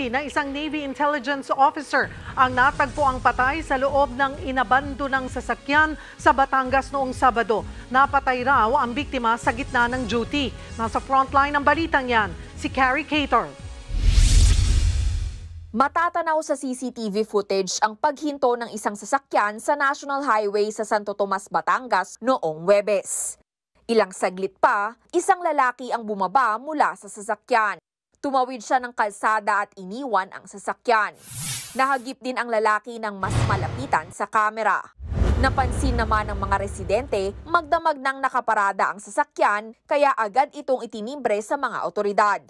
Navy na isang Navy Intelligence Officer ang natagpo ang patay sa loob ng inabandonang sasakyan sa Batangas noong Sabado. Napatay raw ang biktima sa gitna ng duty. Nasa frontline ng balitang yan, si Carrie Cator. Matatanaw sa CCTV footage ang paghinto ng isang sasakyan sa National Highway sa Santo Tomas, Batangas noong Huwebes. Ilang saglit pa, isang lalaki ang bumaba mula sa sasakyan. Tumawid siya ng kalsada at iniwan ang sasakyan. Nahagip din ang lalaki ng mas malapitan sa kamera. Napansin naman ng mga residente, magdamag nang nakaparada ang sasakyan, kaya agad itong itinimbre sa mga otoridad.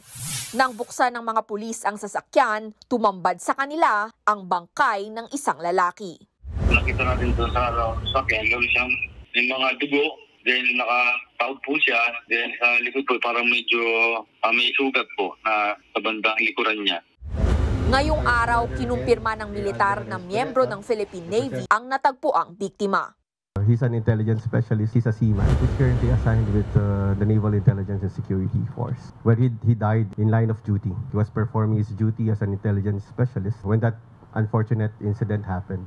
Nang buksan ng mga pulis ang sasakyan, tumambad sa kanila ang bangkay ng isang lalaki. Nakita natin doon sa sasakyan, meron siyang mga dugo, then nakataod po siya, then sa likod po parang medyo may sugat po na sa bandang likuran niya. Ngayong araw, kinumpirma ng militar na miyembro ng Philippine Navy ang natagpo ang biktima. He's an intelligence specialist. He's a seaman. He's currently assigned with the Naval Intelligence and Security Force, where he died in line of duty. He was performing his duty as an intelligence specialist when that unfortunate incident happened.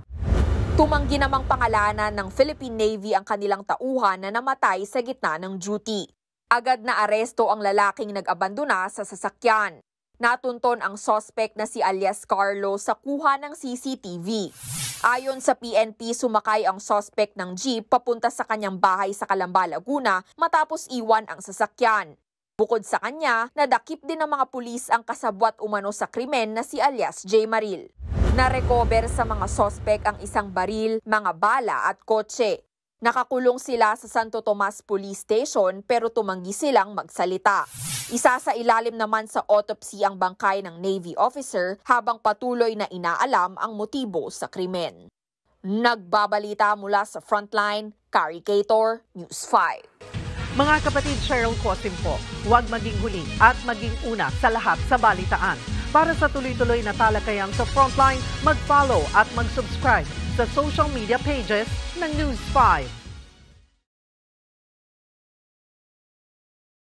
Tumanggi namang pangalanan ng Philippine Navy ang kanilang tauhan na namatay sa gitna ng duty. Agad na aresto ang lalaking nag-abandona sa sasakyan. Natunton ang suspect na si alias Carlo sa kuha ng CCTV. Ayon sa PNP, sumakay ang suspect ng jeep papunta sa kanyang bahay sa Calamba, Laguna matapos iwan ang sasakyan. Bukod sa kanya, nadakip din ng mga pulis ang kasabwat umano sa krimen na si alias J. Maril. Na-recover sa mga suspect ang isang baril, mga bala at kotse. Nakakulong sila sa Santo Tomas Police Station pero tumanggi silang magsalita. Isa sa ilalim naman sa autopsy ang bangkay ng Navy officer habang patuloy na inaalam ang motibo sa krimen. Nagbabalita mula sa Frontline, Carrie Cator, News 5. Mga kapatid, Cheryl Cosim po, huwag maging huli at maging una sa lahat sa balitaan. Para sa tuloy-tuloy na talakayan sa Frontline, mag-follow at mag-subscribe sa social media pages ng News 5.